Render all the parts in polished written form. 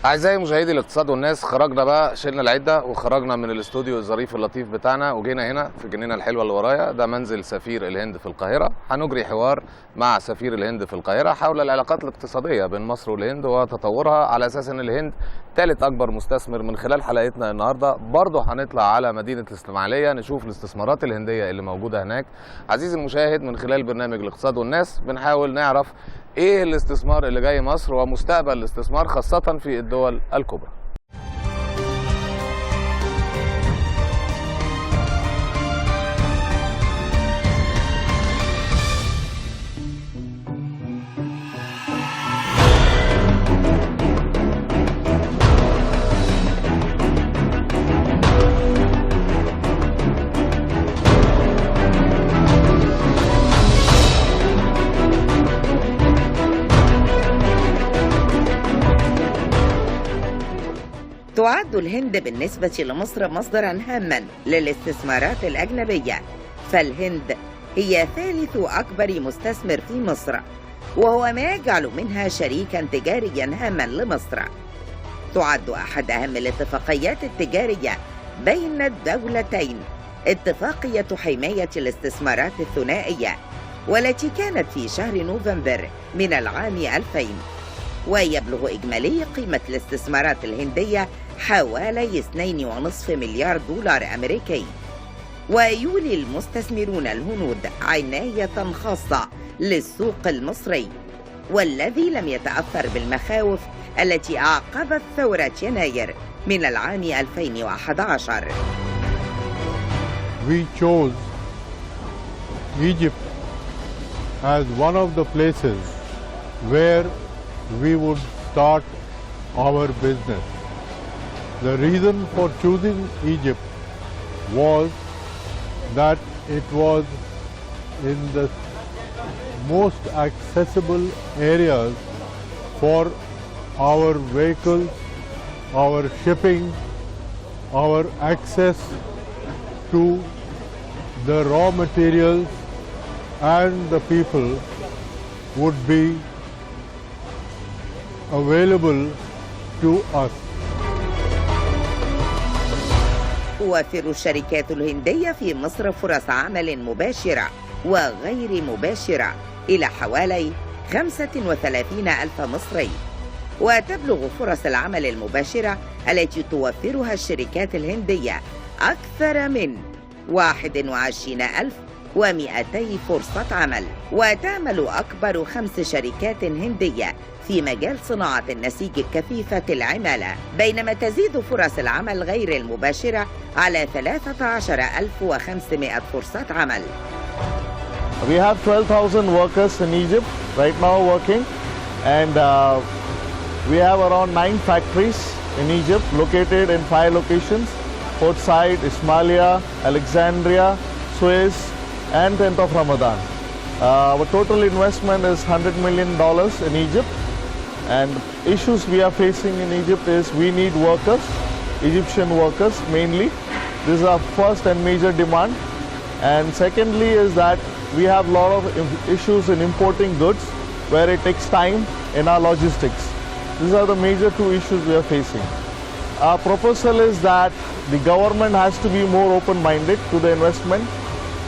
أعزائي مشاهدي الاقتصاد والناس، خرجنا بقى، شلنا العدة وخرجنا من الاستوديو الظريف اللطيف بتاعنا وجينا هنا في الجنينة الحلوة اللي ورايا. ده منزل سفير الهند في القاهرة. هنجري حوار مع سفير الهند في القاهرة حول العلاقات الاقتصادية بين مصر والهند وتطورها، على أساس أن الهند ثالث أكبر مستثمر. من خلال حلقتنا النهاردة برضه هنطلع على مدينة الإسماعيلية نشوف الاستثمارات الهندية اللي موجودة هناك. عزيزي المشاهد، من خلال برنامج الاقتصاد والناس بنحاول نعرف ايه الاستثمار اللي جاي مصر ومستقبل الاستثمار خاصة في الدول الكبرى. تعد الهند بالنسبة لمصر مصدرا هاما للاستثمارات الأجنبية، فالهند هي ثالث أكبر مستثمر في مصر، وهو ما يجعل منها شريكا تجاريا هاما لمصر. تعد أحد أهم الاتفاقيات التجارية بين الدولتين اتفاقية حماية الاستثمارات الثنائية، والتي كانت في شهر نوفمبر من العام 2000، ويبلغ إجمالي قيمة الاستثمارات الهندية حوالي 2.5 مليار دولار أمريكي. ويولي المستثمرون الهنود عناية خاصة للسوق المصري، والذي لم يتأثر بالمخاوف التي أعقبت ثورة يناير من العام 2011. We chose Egypt as one of the places where we would start our business. The reason for choosing Egypt was that it was in the most accessible areas for our vehicles, our shipping, our access to the raw materials and the people would be available to us. توفر الشركات الهندية في مصر فرص عمل مباشرة وغير مباشرة إلى حوالي 35 ألف مصري، وتبلغ فرص العمل المباشرة التي توفرها الشركات الهندية أكثر من 21,200 فرصة عمل. وتعمل أكبر 5 شركات هندية في مجال صناعة النسيج الكثيفة العمالة، بينما تزيد فرص العمل غير المباشرة على 13,500 فرصة عمل. We have 12,000 workers in Egypt right now working, and we have around 9 factories in Egypt located in 5 locations: Port Said, Ismailia, Alexandria, Suez, and 10th of Ramadan. Our total investment is $100 million in Egypt, and issues we are facing in Egypt is we need workers, Egyptian workers mainly. This is our first and major demand. And secondly is that we have a lot of issues in importing goods where it takes time in our logistics. These are the major 2 issues we are facing. Our proposal is that the government has to be more open-minded to the investment,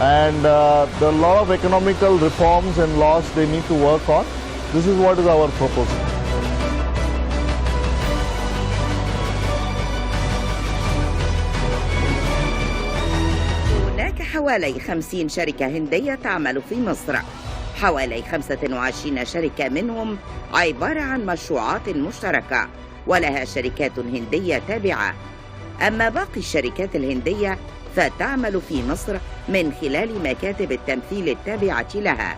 and there are a lot of economical reforms and laws they need to work on. This is what is our proposal. هناك حوالي 50 شركة هندية تعمل في مصر، حوالي 25 شركة منهم عبارة عن مشروعات مشتركة ولها شركات هندية تابعة. أما باقي الشركات الهندية فتعمل في مصر من خلال مكاتب التمثيل التابعة لها.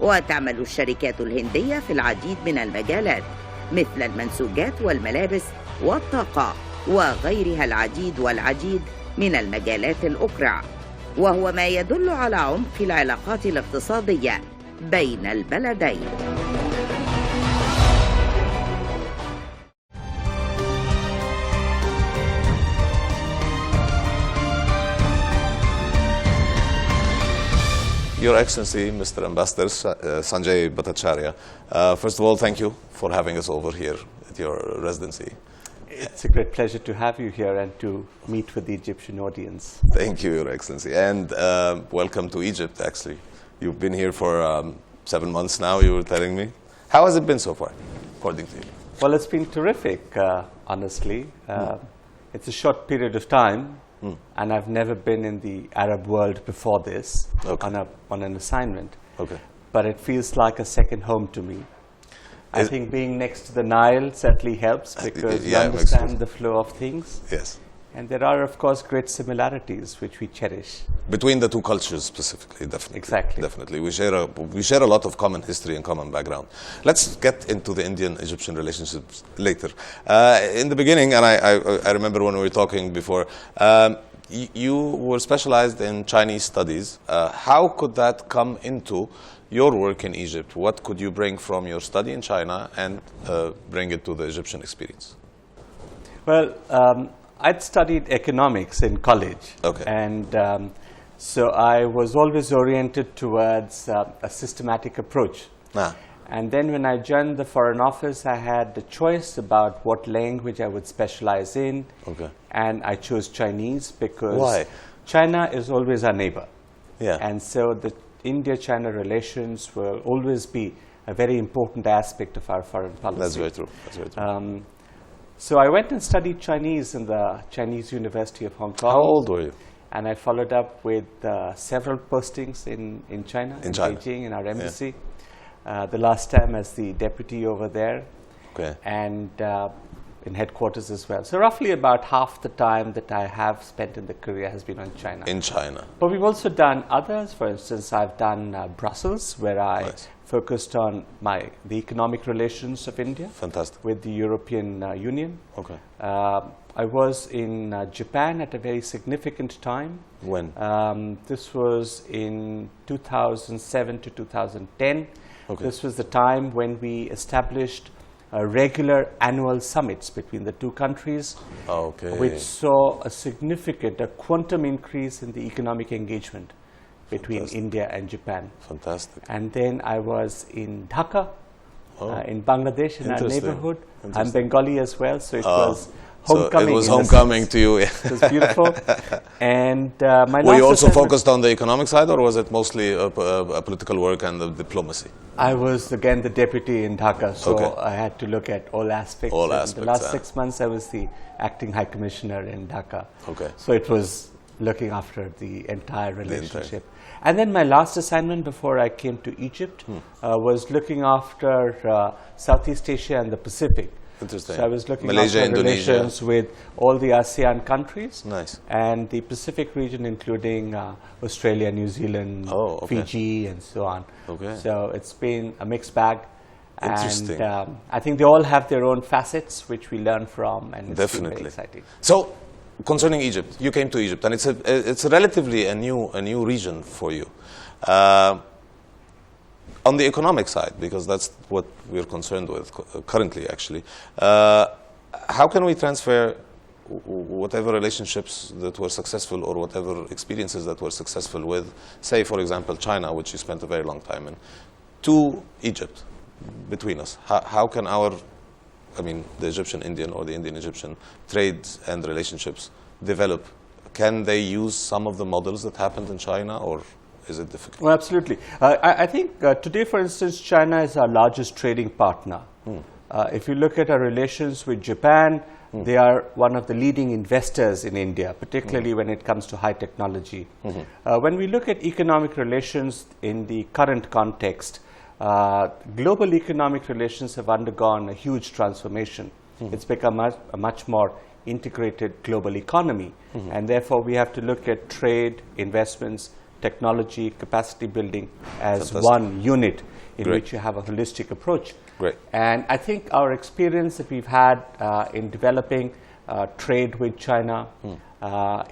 وتعمل الشركات الهندية في العديد من المجالات مثل المنسوجات والملابس والطاقة وغيرها العديد والعديد من المجالات الأخرى، وهو ما يدل على عمق العلاقات الاقتصادية بين البلدين. Your Excellency, Mr. Ambassador Sanjay Bhattacharya, first of all, thank you for having us over here at your residency. It's a great pleasure to have you here and to meet with the Egyptian audience. Thank you, Your Excellency, and welcome to Egypt, actually. You've been here for 7 months now, you were telling me. How has it been so far, according to you? Well, it's been terrific, honestly. It's a short period of time, and I've never been in the Arab world before this on an assignment. Okay. But it feels like a second home to me. I think being next to the Nile certainly helps because you understand the flow of things. Yes. And there are, of course, great similarities which we cherish. Between the two cultures specifically, definitely. Exactly. Definitely. We share a lot of common history and common background. Let's get into the Indian-Egyptian relationships later. In the beginning, and I remember when we were talking before, you were specialized in Chinese studies. How could that come into your work in Egypt? What could you bring from your study in China and bring it to the Egyptian experience? Well, I'd studied economics in college. Okay. And so I was always oriented towards a systematic approach. And then when I joined the Foreign Office, I had the choice about what language I would specialize in. Okay. And I chose Chinese because Why? China is always our neighbor. Yeah. And so the India-China relations will always be a very important aspect of our foreign policy. That's very true. That's very true. So I went and studied Chinese in the Chinese University of Hong Kong. How old were you? And I followed up with several postings in China, in Beijing, in our embassy. The last time as the deputy over there, and in headquarters as well. So roughly about half the time that I have spent in the career has been on China. In China. But we've also done others. For instance, I've done Brussels, where I focused on the economic relations of India. Fantastic. With the European Union. Okay. I was in Japan at a very significant time. When? This was in 2007 to 2010. Okay. This was the time when we established regular annual summits between the two countries, which saw a quantum increase in the economic engagement between India and Japan. Fantastic. And then I was in Dhaka, in Bangladesh, in our neighborhood. I'm Bengali as well, so it was homecoming. So it was homecoming to you. It was beautiful. And were you also focused on the economic side, or was it mostly a political work and the diplomacy? I was again the deputy in Dhaka, so I had to look at all aspects. All aspects. The last 6 months, I was the acting high commissioner in Dhaka. Okay. So it was looking after the entire relationship. And then my last assignment before I came to Egypt was looking after Southeast Asia and the Pacific. Interesting. So I was looking Malaysia, after Indonesia. relations with all the ASEAN countries. Nice. And the Pacific region, including Australia, New Zealand, Fiji, and so on. Okay. So it's been a mixed bag. Interesting. And I think they all have their own facets, which we learn from, and it's been very exciting. So, concerning Egypt, you came to Egypt, and it's a relatively a new region for you. On the economic side, because that's what we're concerned with currently, actually, how can we transfer whatever relationships that were successful or whatever experiences that were successful with, say, for example, China, which you spent a very long time in, to Egypt between us? How can the Egyptian-Indian or the Indian-Egyptian trade and relationships develop? Can they use some of the models that happened in China, or is it difficult? Well, absolutely. I think today, for instance, China is our largest trading partner. If you look at our relations with Japan, they are one of the leading investors in India, particularly when it comes to high technology. When we look at economic relations in the current context, global economic relations have undergone a huge transformation. It's become a much more integrated global economy, and therefore we have to look at trade, investments, technology, capacity building as one unit in which you have a holistic approach. And I think our experience that we've had in developing trade with China,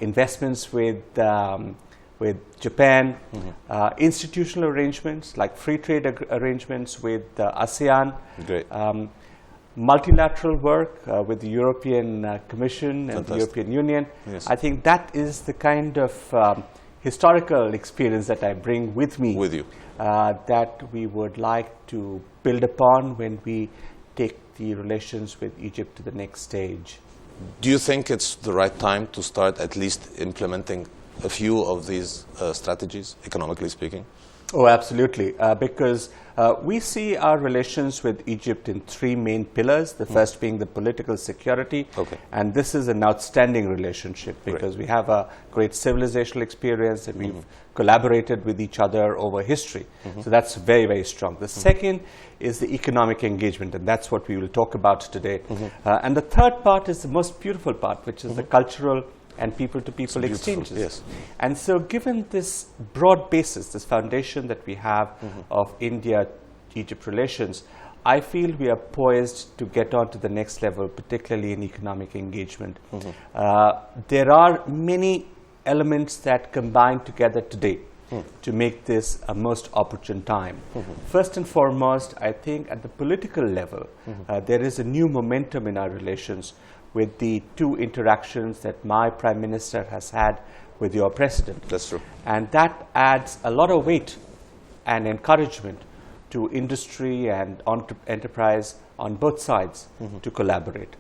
investments with Japan, institutional arrangements like free trade arrangements with ASEAN, multilateral work with the European Commission and the European Union. I think that is the kind of historical experience that I bring with me, that we would like to build upon when we take the relations with Egypt to the next stage. Do you think it's the right time to start at least implementing a few of these strategies, economically speaking? Oh, absolutely, because we see our relations with Egypt in three main pillars, the first being the political security, and this is an outstanding relationship because we have a great civilizational experience and we've collaborated with each other over history. So that's very, very strong. The second is the economic engagement, and that's what we will talk about today. And the third part is the most beautiful part, which is the cultural and people-to-people exchanges. Yes. And so given this broad basis, this foundation that we have of India-Egypt relations, I feel we are poised to get on to the next level, particularly in economic engagement. There are many elements that combine together today to make this a most opportune time. First and foremost, I think at the political level, there is a new momentum in our relations with the two interactions that my Prime Minister has had with your President. That's true. And that adds a lot of weight and encouragement to industry and enterprise on both sides to collaborate.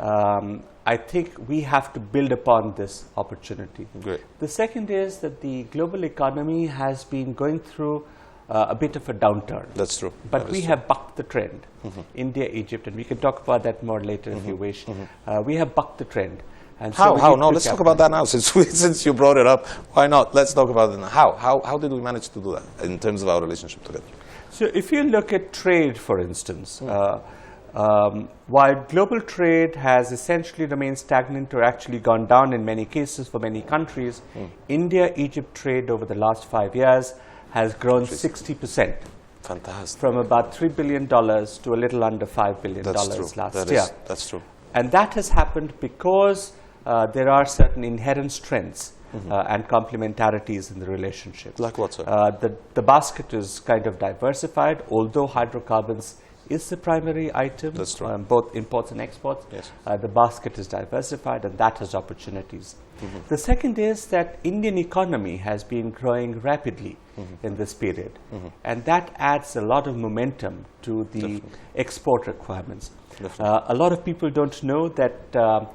I think we have to build upon this opportunity. Great. The second is that the global economy has been going through a bit of a downturn. That's true. But we have bucked the trend. India, Egypt, and we can talk about that more later if you wish. We have bucked the trend. And How? so How? No, let's talk about that now. Since you brought it up, why not? Let's talk about it now. How did we manage to do that in terms of our relationship together? So if you look at trade, for instance, while global trade has essentially remained stagnant or actually gone down in many cases for many countries, India-Egypt trade over the last 5 years has grown 60%. Fantastic. From about $3 billion to a little under $5 billion last year. That's true. And that has happened because there are certain inherent strengths and complementarities in the relationship. Like what, sir? The basket is kind of diversified, although hydrocarbons is the primary item, That's true. both imports and exports. Yes. The basket is diversified and that has opportunities. The second is that Indian economy has been growing rapidly in this period, and that adds a lot of momentum to the export requirements. A lot of people don't know that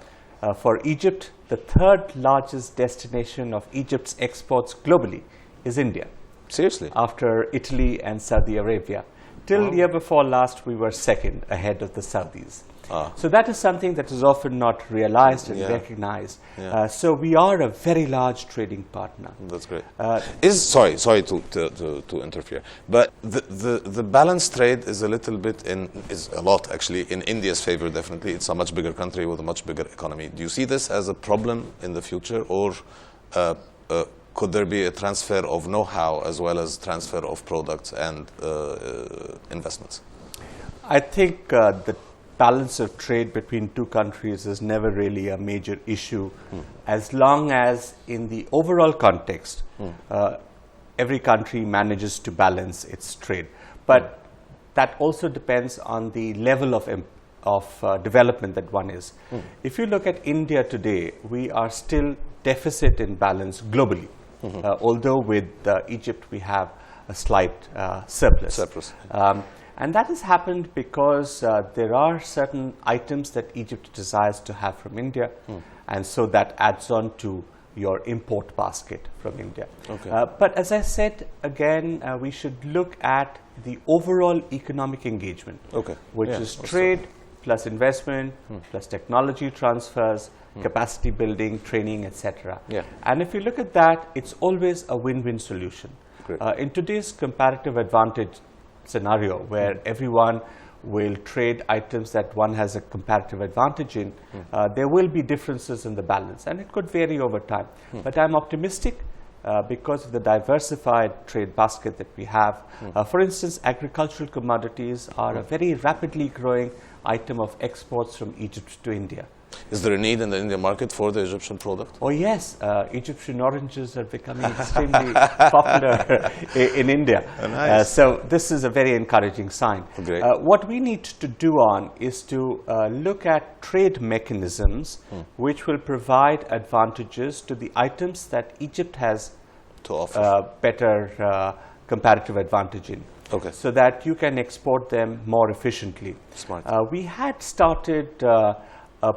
for Egypt, the third largest destination of Egypt's exports globally is India. Seriously? After Italy and Saudi Arabia. Till year before last, we were second ahead of the Saudis. So that is something that is often not realized and recognized. So we are a very large trading partner. That's great. Sorry to interfere, but the balanced trade is a little bit is a lot actually in India's favor. Definitely, it's a much bigger country with a much bigger economy. Do you see this as a problem in the future, or could there be a transfer of know-how as well as transfer of products and investments? I think the balance of trade between two countries is never really a major issue, as long as in the overall context, every country manages to balance its trade. But that also depends on the level of development that one is. If you look at India today, we are still deficit in balance globally, although with Egypt we have a slight surplus. And that has happened because there are certain items that Egypt desires to have from India, and so that adds on to your import basket from India. But as I said, again, we should look at the overall economic engagement, which is trade plus investment, plus technology transfers, capacity building, training, etc. And if you look at that, it's always a win-win solution. In today's comparative advantage scenario, where everyone will trade items that one has a comparative advantage in, there will be differences in the balance, and it could vary over time. But I'm optimistic because of the diversified trade basket that we have. For instance, agricultural commodities are a very rapidly growing item of exports from Egypt to India. Is there a need in the Indian market for the Egyptian product? Oh yes, Egyptian oranges are becoming extremely popular in India. Nice. So this is a very encouraging sign. Great. What we need to do on is to look at trade mechanisms which will provide advantages to the items that Egypt has to offer better comparative advantage in. Okay. so that you can export them more efficiently. Smart. We had started a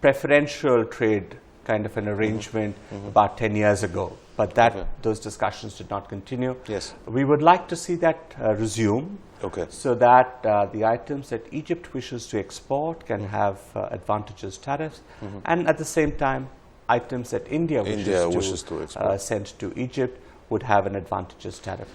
preferential trade kind of an arrangement about 10 years ago, but those discussions did not continue. Yes. We would like to see that resume. Okay. So that the items that Egypt wishes to export can have advantageous tariffs, and at the same time, items that India wishes to export. send to Egypt would have an advantageous tariff.